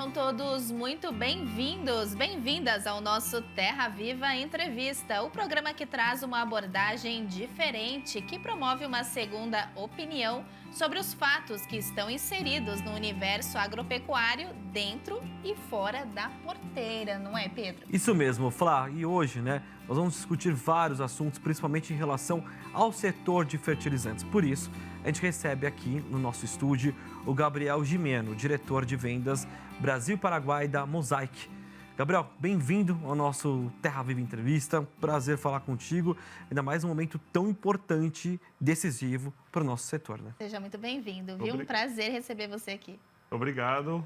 Sejam todos muito bem-vindos, bem-vindas ao nosso Terra Viva Entrevista, o programa que traz uma abordagem diferente, que promove uma segunda opinião sobre os fatos que estão inseridos no universo agropecuário dentro e fora da porteira, não é, Pedro? Isso mesmo, Flá. E hoje, nós vamos discutir vários assuntos, principalmente em relação ao setor de fertilizantes. Por isso, a gente recebe aqui no nosso estúdio o Gabriel Gimeno, diretor de vendas Brasil-Paraguai da Mosaic. Gabriel, bem-vindo ao nosso Terra Viva Entrevista. Prazer falar contigo, ainda mais num momento tão importante, decisivo para o nosso setor, né? Seja muito bem-vindo, viu? Um prazer receber você aqui. Obrigado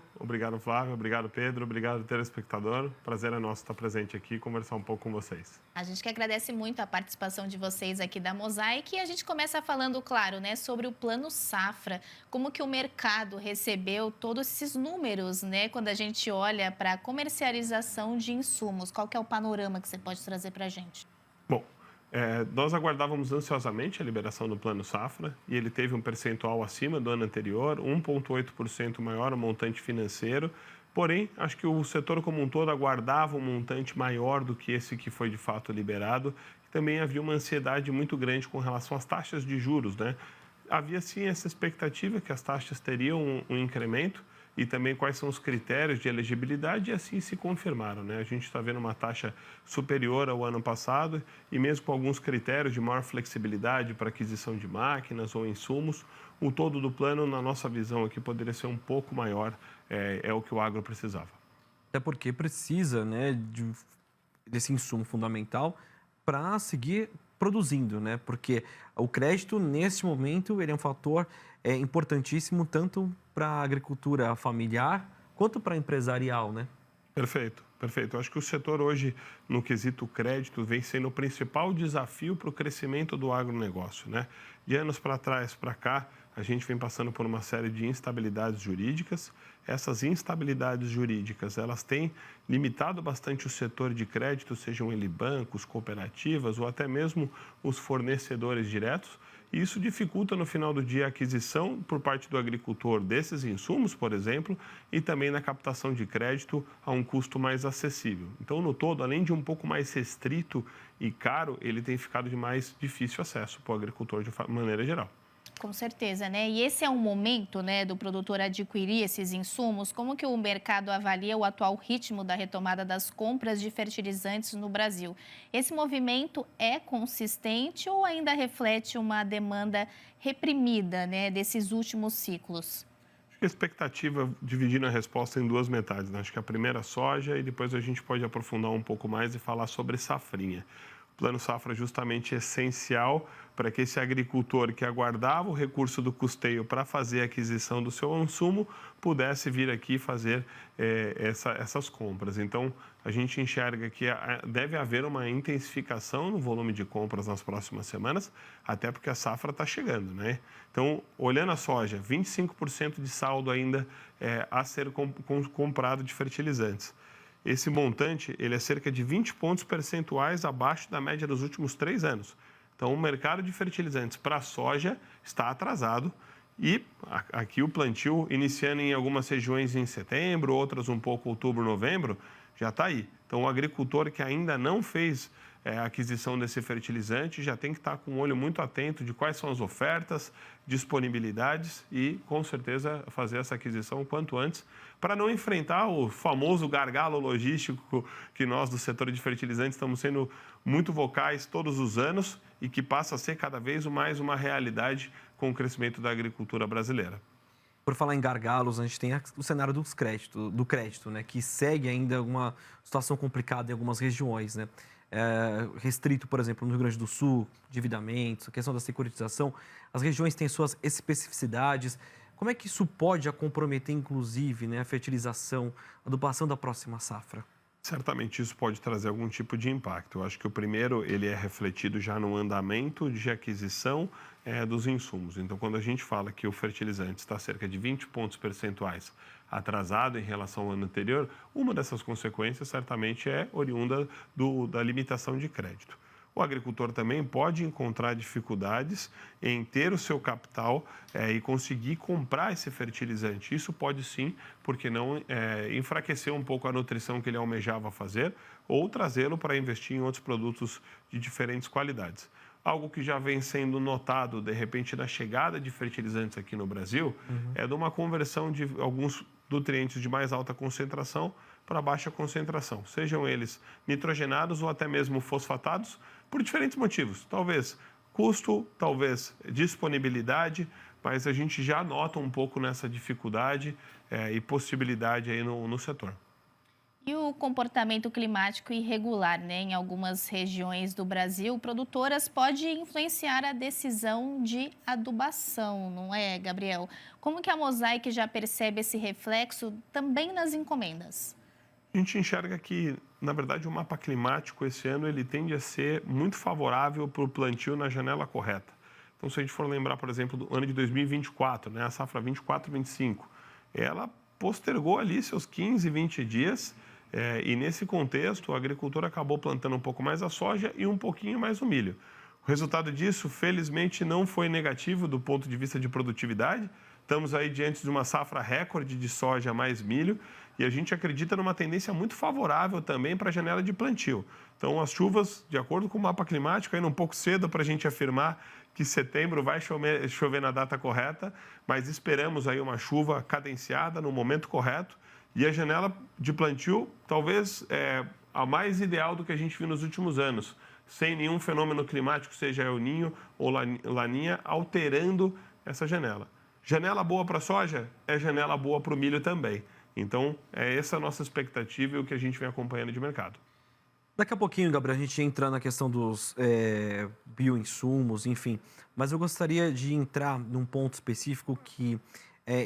Flávio, obrigado Pedro, obrigado telespectador. Prazer é nosso estar presente aqui e conversar um pouco com vocês. A gente que agradece muito a participação de vocês aqui da Mosaic e a gente começa falando, claro, né, sobre o Plano Safra, como que o mercado recebeu todos esses números, né, quando a gente olha para a comercialização de insumos. Qual que é o panorama que você pode trazer para a gente? Bom, nós aguardávamos ansiosamente a liberação do Plano Safra e ele teve um percentual acima do ano anterior, 1,8% maior o montante financeiro. Porém, acho que o setor como um todo aguardava um montante maior do que esse que foi de fato liberado. Também havia uma ansiedade muito grande com relação às taxas de juros, né? Havia sim essa expectativa que as taxas teriam um incremento e também quais são os critérios de elegibilidade, e assim se confirmaram, né? A gente está vendo uma taxa superior ao ano passado e mesmo com alguns critérios de maior flexibilidade para aquisição de máquinas ou insumos, o todo do plano, na nossa visão aqui, poderia ser um pouco maior, é o que o agro precisava. Até porque precisa, né, desse insumo fundamental para seguir produzindo, né? Porque o crédito, nesse momento, ele é um fator importantíssimo tanto para a agricultura familiar quanto para a empresarial, né? Perfeito. Eu acho que o setor hoje, no quesito crédito, vem sendo o principal desafio para o crescimento do agronegócio, né? De anos para trás, para cá, a gente vem passando por uma série de instabilidades jurídicas. Essas instabilidades jurídicas, elas têm limitado bastante o setor de crédito, sejam ele bancos, cooperativas ou até mesmo os fornecedores diretos. E isso dificulta, no final do dia, a aquisição por parte do agricultor desses insumos, por exemplo, e também na captação de crédito a um custo mais acessível. Então, no todo, além de um pouco mais restrito e caro, ele tem ficado de mais difícil acesso para o agricultor de maneira geral. Com certeza, né? E esse é um momento, né, do produtor adquirir esses insumos. Como que o mercado avalia o atual ritmo da retomada das compras de fertilizantes no Brasil? Esse movimento é consistente ou ainda reflete uma demanda reprimida, né, desses últimos ciclos? A expectativa, dividindo a resposta em duas metades, né? Acho que a primeira é soja e depois a gente pode aprofundar um pouco mais e falar sobre safrinha. O Plano Safra é justamente essencial para que esse agricultor que aguardava o recurso do custeio para fazer a aquisição do seu insumo pudesse vir aqui fazer essas compras. Então, a gente enxerga que deve haver uma intensificação no volume de compras nas próximas semanas, até porque a safra está chegando, né? Então, olhando a soja, 25% de saldo ainda a ser comprado de fertilizantes. Esse montante ele é cerca de 20 pontos percentuais abaixo da média dos últimos 3 anos. Então, o mercado de fertilizantes para a soja está atrasado e aqui o plantio, iniciando em algumas regiões em setembro, outras um pouco outubro, novembro, já está aí. Então, o agricultor que ainda não fez a aquisição desse fertilizante já tem que estar com um olho muito atento de quais são as ofertas, disponibilidades e, com certeza, fazer essa aquisição o quanto antes para não enfrentar o famoso gargalo logístico que nós do setor de fertilizantes estamos sendo muito vocais todos os anos e que passa a ser cada vez mais uma realidade com o crescimento da agricultura brasileira. Por falar em gargalos, a gente tem o cenário do crédito, né, que segue ainda uma situação complicada em algumas regiões, né? Restrito, por exemplo, no Rio Grande do Sul, endividamentos, a questão da securitização. As regiões têm suas especificidades. Como é que isso pode comprometer, inclusive, né, a fertilização, a adubação da próxima safra? Certamente isso pode trazer algum tipo de impacto. Eu acho que o primeiro, ele é refletido já no andamento de aquisição dos insumos. Então, quando a gente fala que o fertilizante está cerca de 20 pontos percentuais atrasado em relação ao ano anterior, uma dessas consequências certamente é oriunda da limitação de crédito. O agricultor também pode encontrar dificuldades em ter o seu capital e conseguir comprar esse fertilizante. Isso pode sim, porque não enfraquecer um pouco a nutrição que ele almejava fazer ou trazê-lo para investir em outros produtos de diferentes qualidades. Algo que já vem sendo notado, de repente, na chegada de fertilizantes aqui no Brasil, é de uma conversão de alguns nutrientes de mais alta concentração para baixa concentração, sejam eles nitrogenados ou até mesmo fosfatados, por diferentes motivos. Talvez custo, talvez disponibilidade, mas a gente já nota um pouco nessa dificuldade e possibilidade aí no setor. E o comportamento climático irregular, né? Em algumas regiões do Brasil, produtoras pode influenciar a decisão de adubação, não é, Gabriel? Como que a Mosaic já percebe esse reflexo também nas encomendas? A gente enxerga que, na verdade, o mapa climático esse ano ele tende a ser muito favorável para o plantio na janela correta. Então, se a gente for lembrar, por exemplo, do ano de 2024, né, a safra 24-25, ela postergou ali seus 15, 20 dias e, nesse contexto, o agricultor acabou plantando um pouco mais a soja e um pouquinho mais o milho. O resultado disso, felizmente, não foi negativo do ponto de vista de produtividade. Estamos aí diante de uma safra recorde de soja mais milho e a gente acredita numa tendência muito favorável também para a janela de plantio. Então, as chuvas, de acordo com o mapa climático, ainda um pouco cedo para a gente afirmar que setembro vai chover na data correta, mas esperamos aí uma chuva cadenciada no momento correto e a janela de plantio talvez a mais ideal do que a gente viu nos últimos anos, sem nenhum fenômeno climático, seja El Niño ou Laninha, alterando essa janela. Janela boa para a soja é janela boa para o milho também. Então, é essa a nossa expectativa e o que a gente vem acompanhando de mercado. Daqui a pouquinho, Gabriel, a gente entra na questão dos bioinsumos, enfim. Mas eu gostaria de entrar num ponto específico que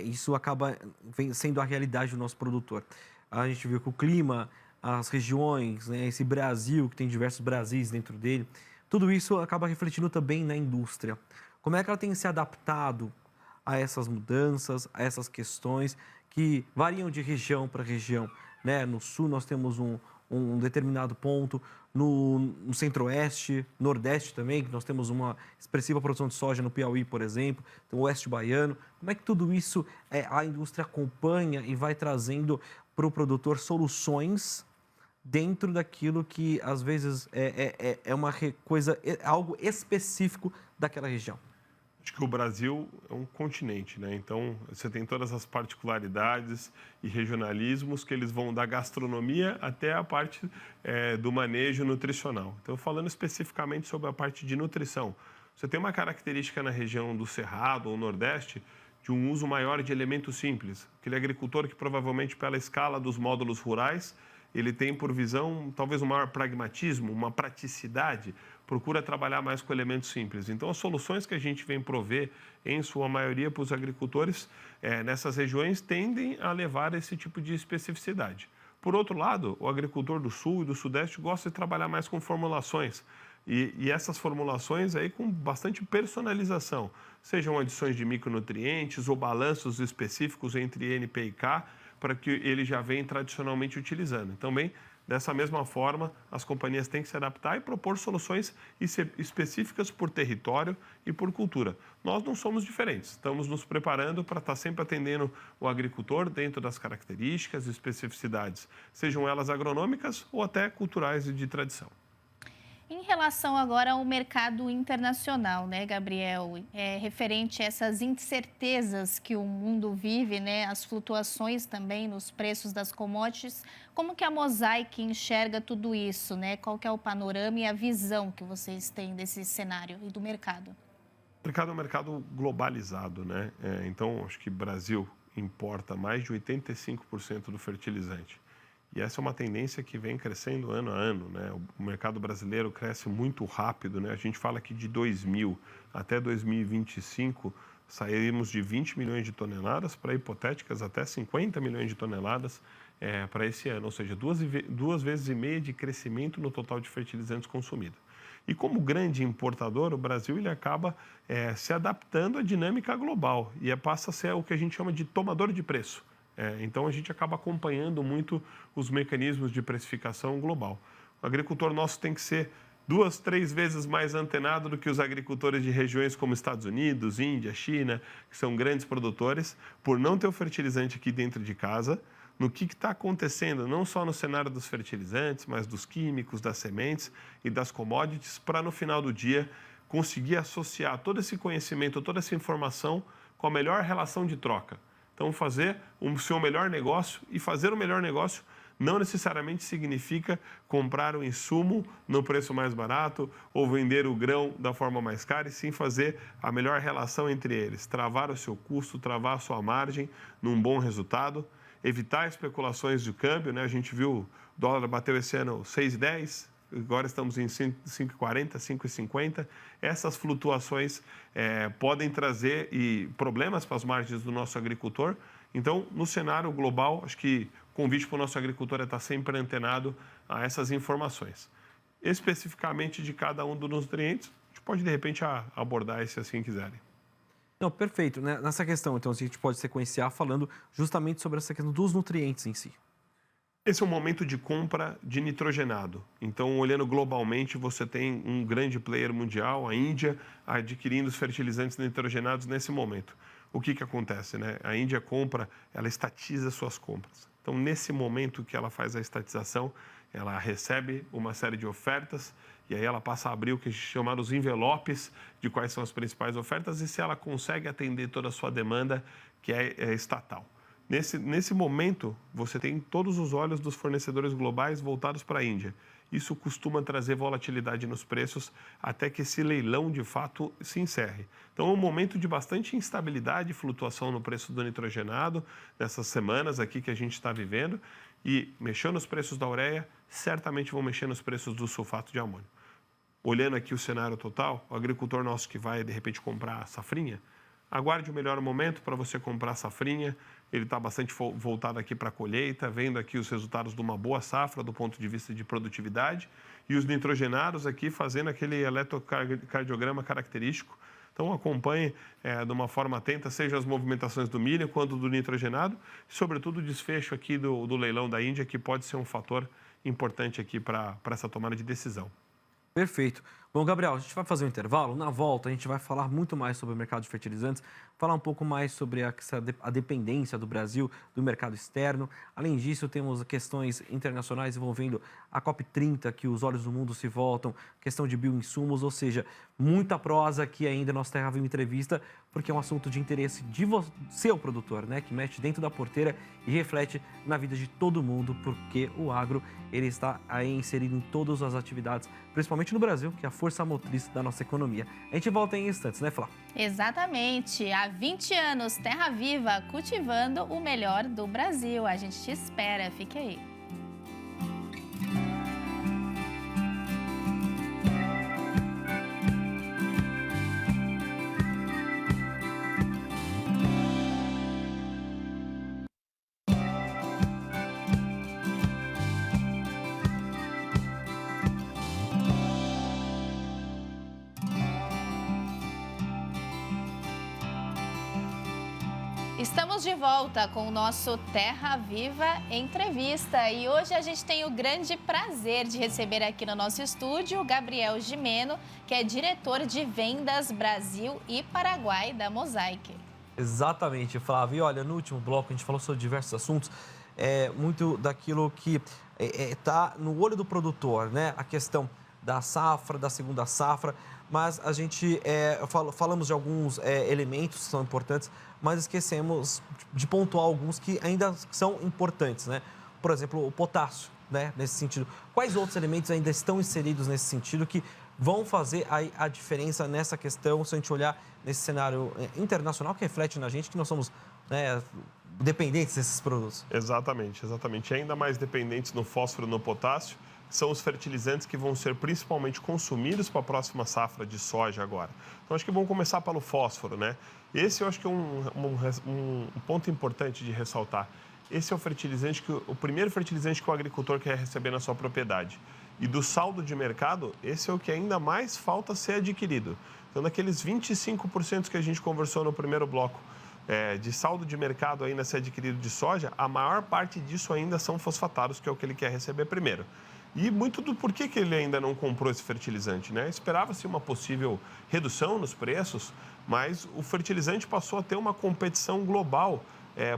isso acaba sendo a realidade do nosso produtor. A gente viu que o clima, as regiões, né, esse Brasil, que tem diversos Brasis dentro dele, tudo isso acaba refletindo também na indústria. Como é que ela tem se adaptado a essas mudanças, a essas questões que variam de região para região, né? No sul nós temos um determinado ponto, no centro-oeste, nordeste também, que nós temos uma expressiva produção de soja no Piauí, por exemplo, no oeste baiano. Como é que tudo isso a indústria acompanha e vai trazendo para o produtor soluções dentro daquilo que às vezes é uma coisa, algo específico daquela região? Acho que o Brasil é um continente, né? Então, você tem todas as particularidades e regionalismos que eles vão da gastronomia até a parte do manejo nutricional. Então, falando especificamente sobre a parte de nutrição, você tem uma característica na região do Cerrado ou Nordeste de um uso maior de elementos simples. Aquele agricultor que provavelmente pela escala dos módulos rurais, ele tem por visão talvez um maior pragmatismo, uma praticidade, procura trabalhar mais com elementos simples. Então, as soluções que a gente vem prover, em sua maioria, para os agricultores nessas regiões, tendem a levar esse tipo de especificidade. Por outro lado, o agricultor do Sul e do Sudeste gosta de trabalhar mais com formulações. E essas formulações aí com bastante personalização, sejam adições de micronutrientes ou balanços específicos entre NP e K, para que ele já vem tradicionalmente utilizando. Também, dessa mesma forma, as companhias têm que se adaptar e propor soluções específicas por território e por cultura. Nós não somos diferentes, estamos nos preparando para estar sempre atendendo o agricultor dentro das características e especificidades, sejam elas agronômicas ou até culturais e de tradição. Em relação agora ao mercado internacional, né, Gabriel? Referente a essas incertezas que o mundo vive, né, as flutuações também nos preços das commodities, como que a Mosaic enxerga tudo isso, né? Qual que é o panorama e a visão que vocês têm desse cenário e do mercado? O mercado é um mercado globalizado, né? Então, acho que o Brasil importa mais de 85% do fertilizante. E essa é uma tendência que vem crescendo ano a ano, né? O mercado brasileiro cresce muito rápido, né? A gente fala que de 2000 até 2025 sairemos de 20 milhões de toneladas para hipotéticas até 50 milhões de toneladas para esse ano, ou seja, duas vezes e meia de crescimento no total de fertilizantes consumido. E como grande importador, o Brasil ele acaba se adaptando à dinâmica global e passa a ser o que a gente chama de tomador de preço. Então, a gente acaba acompanhando muito os mecanismos de precificação global. O agricultor nosso tem que ser 2, 3 vezes mais antenado do que os agricultores de regiões como Estados Unidos, Índia, China, que são grandes produtores, por não ter o fertilizante aqui dentro de casa, no que está acontecendo, não só no cenário dos fertilizantes, mas dos químicos, das sementes e das commodities, para no final do dia conseguir associar todo esse conhecimento, toda essa informação com a melhor relação de troca. Então, fazer o seu melhor negócio, e fazer o melhor negócio não necessariamente significa comprar o insumo no preço mais barato ou vender o grão da forma mais cara, e sim fazer a melhor relação entre eles, travar o seu custo, travar a sua margem num bom resultado, evitar especulações de câmbio, né? A gente viu o dólar bateu esse ano 6,10, agora estamos em 5,40, 5,50. Essas flutuações podem trazer problemas para as margens do nosso agricultor. Então, no cenário global, acho que o convite para o nosso agricultor é estar sempre antenado a essas informações. Especificamente de cada um dos nutrientes, a gente pode, de repente, abordar se assim quiserem. Não, perfeito. Nessa questão, então, a gente pode sequenciar falando justamente sobre essa questão dos nutrientes em si. Esse é um momento de compra de nitrogenado. Então, olhando globalmente, você tem um grande player mundial, a Índia, adquirindo os fertilizantes nitrogenados nesse momento. O que acontece, né? A Índia compra, ela estatiza suas compras. Então, nesse momento que ela faz a estatização, ela recebe uma série de ofertas e aí ela passa a abrir o que chamam os envelopes de quais são as principais ofertas e se ela consegue atender toda a sua demanda, que é estatal. Nesse momento, você tem todos os olhos dos fornecedores globais voltados para a Índia. Isso costuma trazer volatilidade nos preços até que esse leilão, de fato, se encerre. Então, é um momento de bastante instabilidade e flutuação no preço do nitrogenado, nessas semanas aqui que a gente está vivendo, e mexeu nos preços da ureia, certamente vão mexer nos preços do sulfato de amônio. Olhando aqui o cenário total, o agricultor nosso que vai, de repente, comprar a safrinha, aguarde o melhor momento para você comprar a safrinha. Ele está bastante voltado aqui para a colheita, vendo aqui os resultados de uma boa safra do ponto de vista de produtividade, e os nitrogenados aqui fazendo aquele eletrocardiograma característico. Então, acompanhe de uma forma atenta, seja as movimentações do milho quanto do nitrogenado, e, sobretudo, o desfecho aqui do leilão da Índia, que pode ser um fator importante aqui para essa tomada de decisão. Perfeito. Bom, Gabriel, a gente vai fazer um intervalo. Na volta, a gente vai falar muito mais sobre o mercado de fertilizantes, falar um pouco mais sobre a dependência do Brasil do mercado externo. Além disso, temos questões internacionais envolvendo a COP30, que os olhos do mundo se voltam, questão de bioinsumos, ou seja, muita prosa aqui ainda no nosso Terra Viva Entrevista, porque é um assunto de interesse de você, o produtor, né, que mete dentro da porteira e reflete na vida de todo mundo, porque o agro ele está aí inserido em todas as atividades, principalmente no Brasil, que é a força motriz da nossa economia. A gente volta em instantes, né, Flá? Exatamente. Há 20 anos, Terra Viva, cultivando o melhor do Brasil. A gente te espera. Fique aí. Estamos de volta com o nosso Terra Viva Entrevista e hoje a gente tem o grande prazer de receber aqui no nosso estúdio o Gabriel Gimeno, que é diretor de vendas Brasil e Paraguai da Mosaic. Exatamente, Flávio. E olha, no último bloco a gente falou sobre diversos assuntos, muito daquilo que está no olho do produtor, né? A questão da safra, da segunda safra, mas a gente falamos de alguns elementos que são importantes, mas esquecemos de pontuar alguns que ainda são importantes, né? Por exemplo, o potássio, né? Nesse sentido. Quais outros elementos ainda estão inseridos nesse sentido que vão fazer a diferença nessa questão, se a gente olhar nesse cenário internacional que reflete na gente que nós somos, né, dependentes desses produtos? Exatamente, exatamente. E ainda mais dependentes no fósforo e no potássio são os fertilizantes que vão ser principalmente consumidos para a próxima safra de soja agora. Então, acho que vamos começar pelo fósforo, né? Esse eu acho que é um ponto importante de ressaltar. Esse é o primeiro fertilizante que o agricultor quer receber na sua propriedade. E do saldo de mercado, esse é o que ainda mais falta ser adquirido. Então, daqueles 25% que a gente conversou no primeiro bloco, de saldo de mercado ainda ser adquirido de soja, a maior parte disso ainda são fosfatados, que é o que ele quer receber primeiro. E muito do porquê que ele ainda não comprou esse fertilizante, né? Esperava-se uma possível redução nos preços, mas o fertilizante passou a ter uma competição global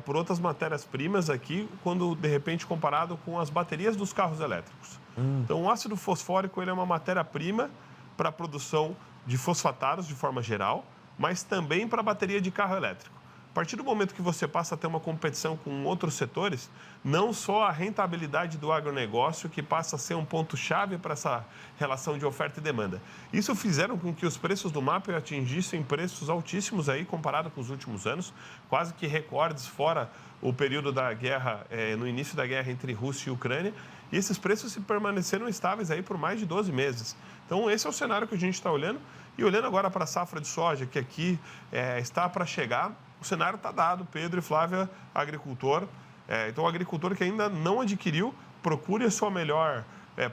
por outras matérias-primas aqui, quando de repente comparado com as baterias dos carros elétricos. Então, o ácido fosfórico ele é uma matéria-prima para a produção de fosfatados de forma geral, mas também para a bateria de carro elétrico. A partir do momento que você passa a ter uma competição com outros setores, não só a rentabilidade do agronegócio, que passa a ser um ponto-chave para essa relação de oferta e demanda. Isso fizeram com que os preços do MAP atingissem preços altíssimos aí, comparado com os últimos anos, quase que recordes fora o período da guerra, no início da guerra entre Rússia e Ucrânia, e esses preços se permaneceram estáveis aí por mais de 12 meses. Então, esse é o cenário que a gente está olhando. E olhando agora para a safra de soja, que aqui está para chegar, o cenário está dado, Pedro e Flávia, agricultor. Então, o agricultor que ainda não adquiriu, procure o seu melhor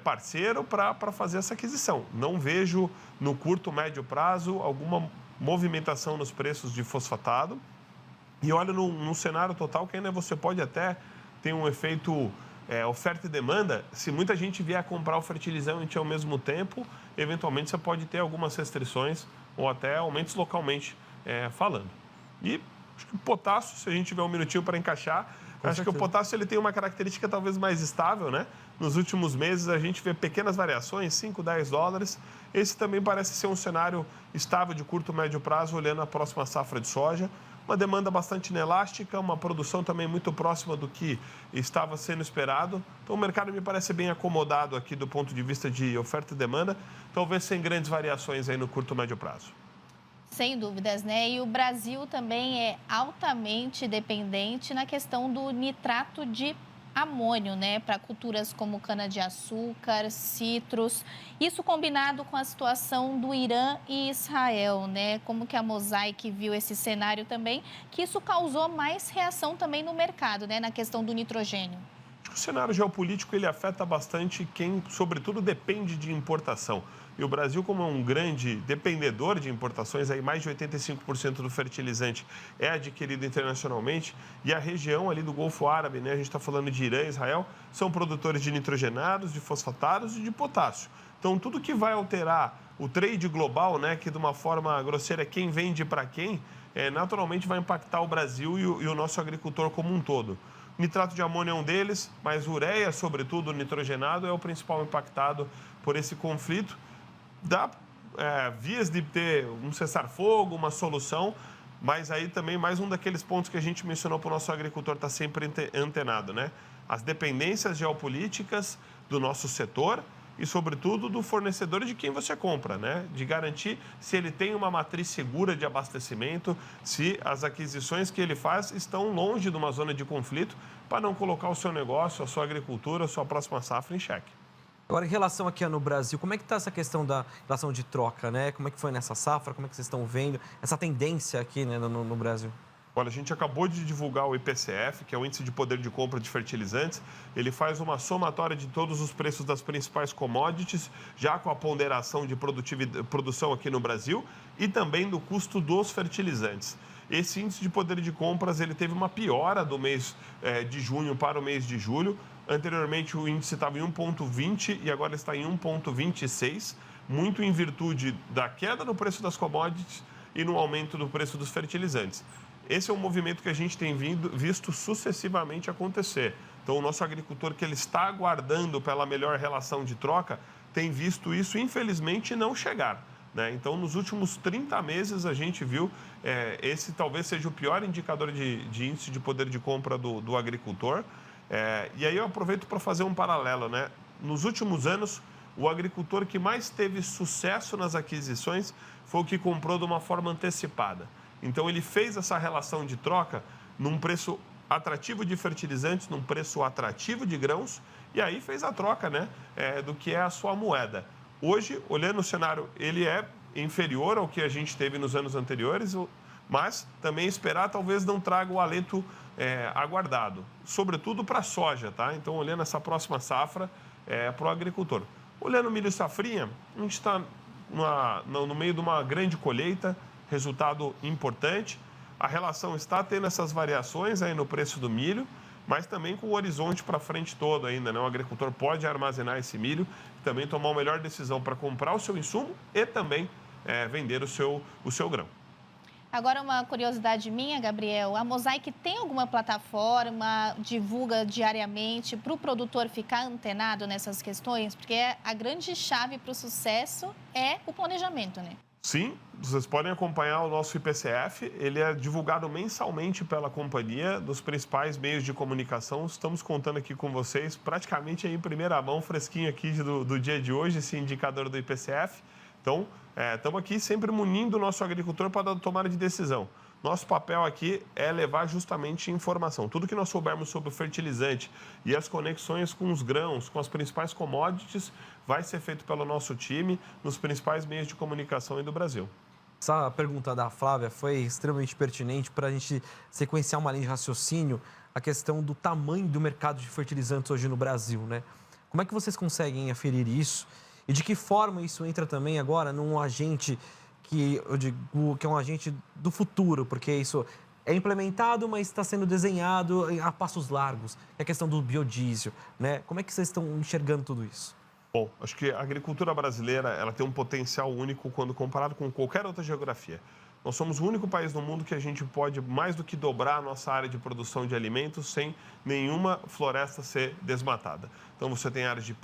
parceiro para fazer essa aquisição. Não vejo no curto, médio prazo alguma movimentação nos preços de fosfatado. E olha num cenário total que ainda você pode até ter um efeito oferta e demanda. Se muita gente vier a comprar o fertilizante ao mesmo tempo, eventualmente você pode ter algumas restrições ou até aumentos localmente falando. E acho que o potássio, se a gente tiver um minutinho para encaixar, acho que o potássio ele tem uma característica talvez mais estável, né? Nos últimos meses a gente vê pequenas variações, 5, 10 dólares. Esse também parece ser um cenário estável de curto, médio prazo, olhando a próxima safra de soja. Uma demanda bastante inelástica, uma produção também muito próxima do que estava sendo esperado. Então, o mercado me parece bem acomodado aqui do ponto de vista de oferta e demanda, talvez sem grandes variações aí no curto e médio prazo. Sem dúvidas, né? E o Brasil também é altamente dependente na questão do nitrato de amônio, né, para culturas como cana-de-açúcar, citros. Isso combinado com a situação do Irã e Israel, né? Como que a Mosaic viu esse cenário também, que isso causou mais reação também no mercado, né, na questão do nitrogênio. O cenário geopolítico ele afeta bastante quem, sobretudo, depende de importação. E o Brasil, como é um grande dependedor de importações, aí mais de 85% do fertilizante é adquirido internacionalmente, e a região ali do Golfo Árabe, né, a gente está falando de Irã e Israel, são produtores de nitrogenados, de fosfatados e de potássio. Então, tudo que vai alterar o trade global, né, que de uma forma grosseira é quem vende para quem, naturalmente vai impactar o Brasil e o nosso agricultor como um todo. Nitrato de amônio é um deles, mas ureia, sobretudo, nitrogenado, é o principal impactado por esse conflito. Dá vias de ter um cessar-fogo, uma solução, mas aí também mais um daqueles pontos que a gente mencionou para o nosso agricultor estar sempre antenado, né? As dependências geopolíticas do nosso setor e, sobretudo, do fornecedor de quem você compra, né? De garantir se ele tem uma matriz segura de abastecimento, se as aquisições que ele faz estão longe de uma zona de conflito, para não colocar o seu negócio, a sua agricultura, a sua próxima safra em xeque. Agora, em relação aqui no Brasil, como é que está essa questão da relação de troca, né? Como é que foi nessa safra? Como é que vocês estão vendo essa tendência aqui, né, no Brasil? Olha, a gente acabou de divulgar o IPCF, que é o Índice de Poder de Compra de Fertilizantes. Ele faz uma somatória de todos os preços das principais commodities, já com a ponderação de produção aqui no Brasil e também do custo dos fertilizantes. Esse índice de poder de compras ele teve uma piora do mês de junho para o mês de julho. Anteriormente, o índice estava em 1,20 e agora está em 1,26, muito em virtude da queda no preço das commodities e no aumento do preço dos fertilizantes. Esse é um movimento que a gente tem visto sucessivamente acontecer. Então, o nosso agricultor que ele está aguardando pela melhor relação de troca tem visto isso, infelizmente, não chegar, né? Então, nos últimos 30 meses, a gente viu esse talvez seja o pior indicador de índice de poder de compra do agricultor. E aí eu aproveito para fazer um paralelo, né? Nos últimos anos, o agricultor que mais teve sucesso nas aquisições foi o que comprou de uma forma antecipada. Então, ele fez essa relação de troca num preço atrativo de fertilizantes, num preço atrativo de grãos, e aí fez a troca, né, do que é a sua moeda. Hoje, olhando o cenário, ele é inferior ao que a gente teve nos anos anteriores, mas também esperar talvez não traga o alento aguardado, sobretudo para a soja, tá? Então, olhando essa próxima safra para o agricultor. Olhando o milho safrinha, a gente está no meio de uma grande colheita, resultado importante. A relação está tendo essas variações aí no preço do milho mas também com o horizonte para frente todo ainda, né? O agricultor pode armazenar esse milho e também tomar a melhor decisão para comprar o seu insumo e também vender o seu grão. Agora, uma curiosidade minha, Gabriel, a Mosaic tem alguma plataforma, divulga diariamente para o produtor ficar antenado nessas questões? Porque a grande chave para o sucesso é o planejamento, né? Sim, vocês podem acompanhar o nosso IPCF, ele é divulgado mensalmente pela companhia, dos principais meios de comunicação. Estamos contando aqui com vocês, praticamente aí em primeira mão, fresquinho aqui do dia de hoje, esse indicador do IPCF. Então, estamos aqui sempre munindo o nosso agricultor para dar tomada de decisão. Nosso papel aqui é levar justamente informação. Tudo que nós soubermos sobre o fertilizante e as conexões com os grãos, com as principais commodities, vai ser feito pelo nosso time nos principais meios de comunicação do Brasil. Essa pergunta da Flávia foi extremamente pertinente para a gente sequenciar uma linha de raciocínio, a questão do tamanho do mercado de fertilizantes hoje no Brasil, né? Como é que vocês conseguem aferir isso? E de que forma isso entra também agora num agente que eu digo que é um agente do futuro, porque isso é implementado, mas está sendo desenhado a passos largos. É a questão do biodiesel, né? Como é que vocês estão enxergando tudo isso? Bom, acho que a agricultura brasileira ela tem um potencial único quando comparado com qualquer outra geografia. Nós somos o único país no mundo que a gente pode mais do que dobrar a nossa área de produção de alimentos sem nenhuma floresta ser desmatada. Então você tem áreas de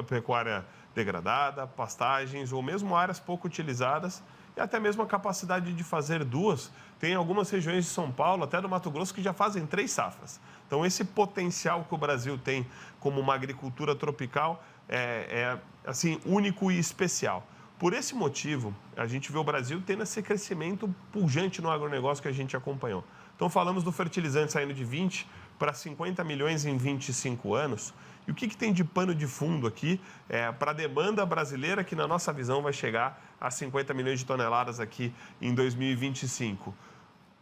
pecuária degradada, pastagens ou mesmo áreas pouco utilizadas e até mesmo a capacidade de fazer duas. Tem algumas regiões de São Paulo, até do Mato Grosso, que já fazem 3 safras. Então esse potencial que o Brasil tem como uma agricultura tropical é assim, único e especial. Por esse motivo, a gente vê o Brasil tendo esse crescimento pujante no agronegócio que a gente acompanhou. Então, falamos do fertilizante saindo de 20 para 50 milhões em 25 anos. E o que tem de pano de fundo aqui para a demanda brasileira, que na nossa visão vai chegar a 50 milhões de toneladas aqui em 2025?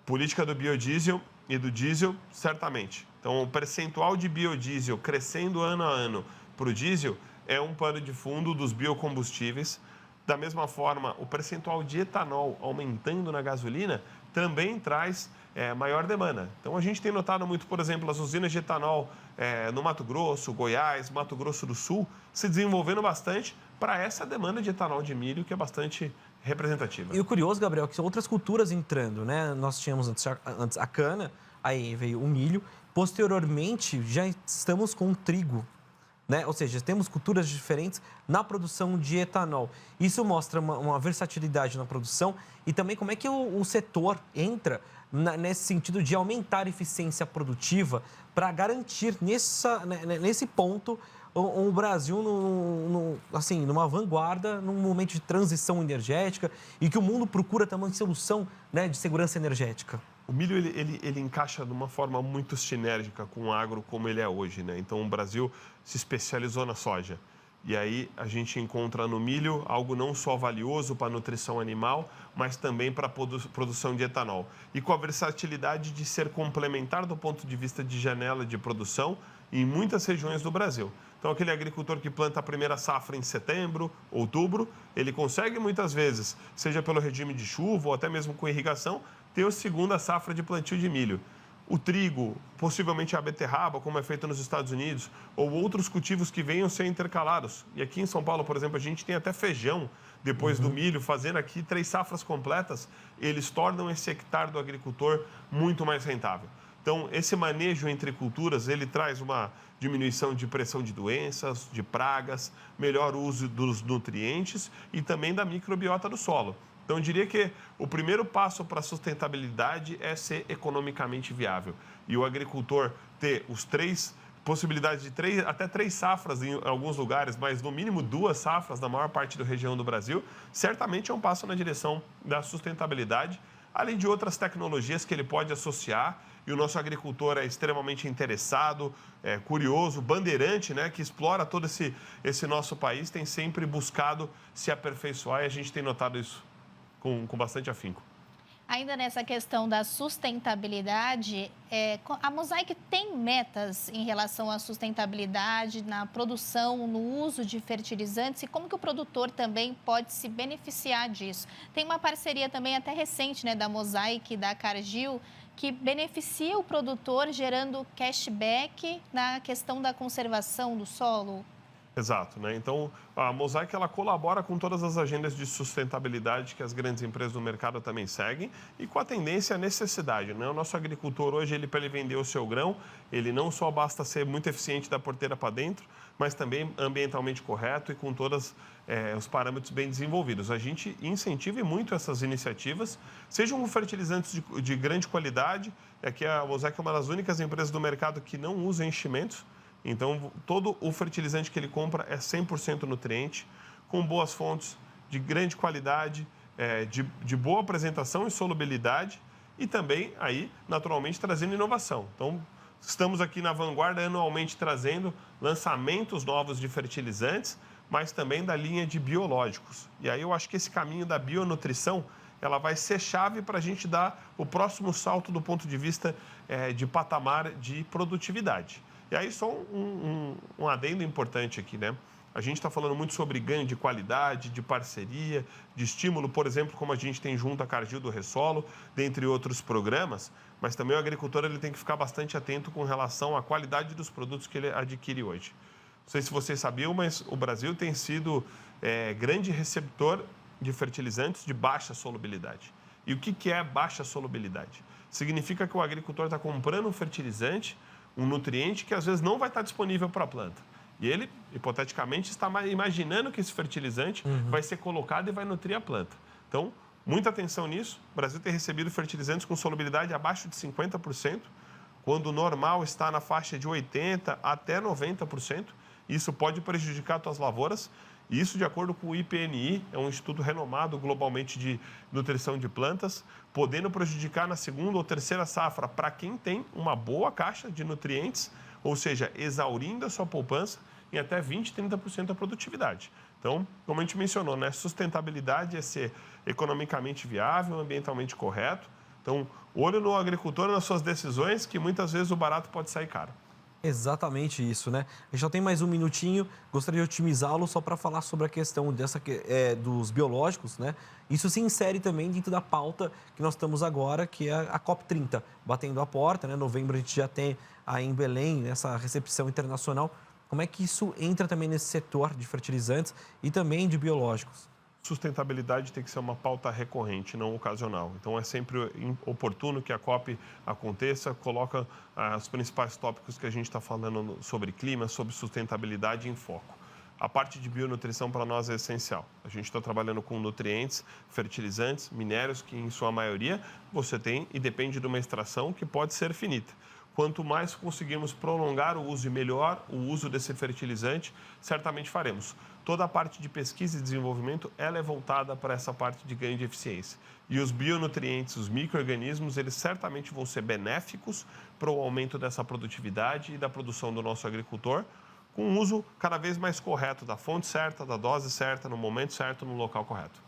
Política do biodiesel e do diesel, certamente. Então, o percentual de biodiesel crescendo ano a ano para o diesel é um pano de fundo dos biocombustíveis. Da mesma forma, o percentual de etanol aumentando na gasolina também traz maior demanda. Então, a gente tem notado muito, por exemplo, as usinas de etanol no Mato Grosso, Goiás, Mato Grosso do Sul, se desenvolvendo bastante para essa demanda de etanol de milho, que é bastante representativa. E o curioso, Gabriel, é que são outras culturas entrando, né? Nós tínhamos antes a cana, aí veio o milho, posteriormente já estamos com o trigo. Né? Ou seja, temos culturas diferentes na produção de etanol. Isso mostra uma versatilidade na produção e também como é que o setor entra nesse sentido de aumentar a eficiência produtiva para garantir nesse ponto o Brasil assim, numa vanguarda, num momento de transição energética e que o mundo procura também solução, né, de segurança energética. O milho ele encaixa de uma forma muito sinérgica com o agro como ele é hoje, né? Então o Brasil se especializou na soja. E aí a gente encontra no milho algo não só valioso para a nutrição animal, mas também para a produção de etanol. E com a versatilidade de ser complementar do ponto de vista de janela de produção em muitas regiões do Brasil. Então aquele agricultor que planta a primeira safra em setembro, outubro, ele consegue muitas vezes, seja pelo regime de chuva ou até mesmo com irrigação, ter a segunda safra de plantio de milho. O trigo, possivelmente a beterraba, como é feito nos Estados Unidos, ou outros cultivos que venham ser intercalados. E aqui em São Paulo, por exemplo, a gente tem até feijão, depois do milho, fazendo aqui 3 safras completas, eles tornam esse hectare do agricultor muito mais rentável. Então, esse manejo entre culturas, ele traz uma diminuição de pressão de doenças, de pragas, melhor uso dos nutrientes e também da microbiota do solo. Então, eu diria que o primeiro passo para a sustentabilidade é ser economicamente viável. E o agricultor ter possibilidades de até 3 safras em alguns lugares, mas no mínimo 2 safras na maior parte da região do Brasil, certamente é um passo na direção da sustentabilidade, além de outras tecnologias que ele pode associar. E o nosso agricultor é extremamente interessado, curioso, bandeirante, né, que explora todo esse nosso país, tem sempre buscado se aperfeiçoar e a gente tem notado isso com bastante afinco. Ainda nessa questão da sustentabilidade, a Mosaic tem metas em relação à sustentabilidade na produção, no uso de fertilizantes e como que o produtor também pode se beneficiar disso. Tem uma parceria também até recente, né, da Mosaic e da Cargill, que beneficia o produtor, gerando cashback na questão da conservação do solo? Exato, né? Então, a Mosaic ela colabora com todas as agendas de sustentabilidade que as grandes empresas do mercado também seguem e com a tendência à necessidade, né? O nosso agricultor hoje, para ele vender o seu grão, ele não só basta ser muito eficiente da porteira para dentro, mas também ambientalmente correto e com todos os parâmetros bem desenvolvidos. A gente incentiva muito essas iniciativas, sejam fertilizantes de grande qualidade, que a Mosaic é uma das únicas empresas do mercado que não usa enchimentos. Então, todo o fertilizante que ele compra é 100% nutriente, com boas fontes, de grande qualidade, de boa apresentação e solubilidade e também, aí, naturalmente, trazendo inovação. Então, estamos aqui na vanguarda anualmente trazendo lançamentos novos de fertilizantes, mas também da linha de biológicos. E aí eu acho que esse caminho da bionutrição, ela vai ser chave para a gente dar o próximo salto do ponto de vista de patamar de produtividade. E aí só um adendo importante aqui, né? A gente está falando muito sobre ganho de qualidade, de parceria, de estímulo, por exemplo, como a gente tem junto a Cargill do Ressolo, dentre outros programas, mas também o agricultor ele tem que ficar bastante atento com relação à qualidade dos produtos que ele adquire hoje. Não sei se vocês sabiam, mas o Brasil tem sido grande receptor de fertilizantes de baixa solubilidade. E o que é baixa solubilidade? Significa que o agricultor está comprando um fertilizante, um nutriente que às vezes não vai estar disponível para a planta. E ele, hipoteticamente, está imaginando que esse fertilizante vai ser colocado e vai nutrir a planta. Então, muita atenção nisso. O Brasil tem recebido fertilizantes com solubilidade abaixo de 50%, quando o normal está na faixa de 80% até 90%. Isso pode prejudicar as suas lavouras. E isso, de acordo com o IPNI, é um instituto renomado globalmente de nutrição de plantas, podendo prejudicar na segunda ou terceira safra para quem tem uma boa caixa de nutrientes, ou seja, exaurindo a sua poupança em até 20%, 30% da produtividade. Então, como a gente mencionou, né, sustentabilidade é ser economicamente viável, ambientalmente correto. Então, olho no agricultor nas suas decisões, que muitas vezes o barato pode sair caro. Exatamente isso, né? A gente já tem mais um minutinho, gostaria de otimizá-lo só para falar sobre a questão dos biológicos, né? Isso se insere também dentro da pauta que nós estamos agora, que é a COP30, batendo a porta, né? Em novembro a gente já tem aí em Belém essa recepção internacional. Como é que isso entra também nesse setor de fertilizantes e também de biológicos? Sustentabilidade tem que ser uma pauta recorrente, não ocasional. Então, é sempre oportuno que a COP aconteça, coloca os principais tópicos que a gente está falando sobre clima, sobre sustentabilidade em foco. A parte de bionutrição para nós é essencial. A gente está trabalhando com nutrientes, fertilizantes, minérios, que em sua maioria você tem e depende de uma extração que pode ser finita. Quanto mais conseguirmos prolongar o uso e melhor o uso desse fertilizante, certamente faremos. Toda a parte de pesquisa e desenvolvimento ela é voltada para essa parte de ganho de eficiência. E os bionutrientes, os micro-organismos, eles certamente vão ser benéficos para o aumento dessa produtividade e da produção do nosso agricultor, com um uso cada vez mais correto da fonte certa, da dose certa, no momento certo, no local correto.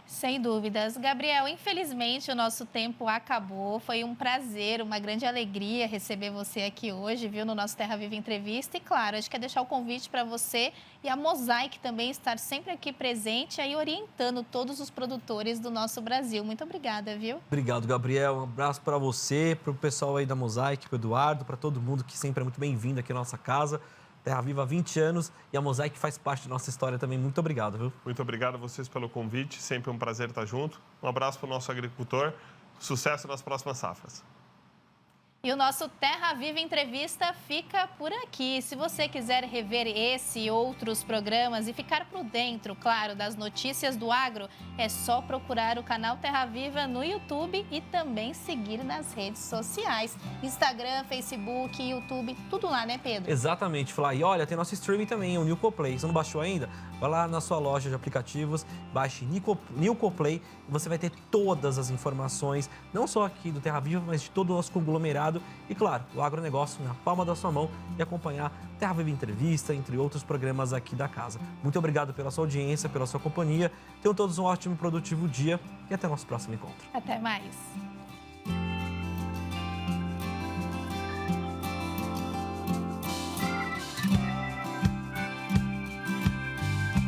Sem dúvidas. Gabriel, infelizmente o nosso tempo acabou. Foi um prazer, uma grande alegria receber você aqui hoje, viu, no nosso Terra Viva Entrevista. E claro, a gente quer deixar o convite para você e a Mosaic também estar sempre aqui presente aí orientando todos os produtores do nosso Brasil. Muito obrigada, viu? Obrigado, Gabriel. Um abraço para você, para o pessoal aí da Mosaic, para o Eduardo, para todo mundo que sempre é muito bem-vindo aqui na nossa casa. Terra Viva há 20 anos e a Mosaic faz parte da nossa história também. Muito obrigado, viu? Muito obrigado a vocês pelo convite, sempre um prazer estar junto. Um abraço para o nosso agricultor, sucesso nas próximas safras. E o nosso Terra Viva Entrevista fica por aqui. Se você quiser rever esse e outros programas e ficar por dentro, claro, das notícias do agro, é só procurar o canal Terra Viva no YouTube e também seguir nas redes sociais. Instagram, Facebook, YouTube, tudo lá, né, Pedro? Exatamente, Flá. E olha, tem nosso streaming também, o Newcoplay. Você não baixou ainda? Vai lá na sua loja de aplicativos, baixe Newcoplay e você vai ter todas as informações, não só aqui do Terra Viva, mas de todo o nosso conglomerado. E, claro, o agronegócio na palma da sua mão e acompanhar Terra Viva Entrevista, entre outros programas aqui da casa. Muito obrigado pela sua audiência, pela sua companhia. Tenham todos um ótimo e produtivo dia e até o nosso próximo encontro. Até mais.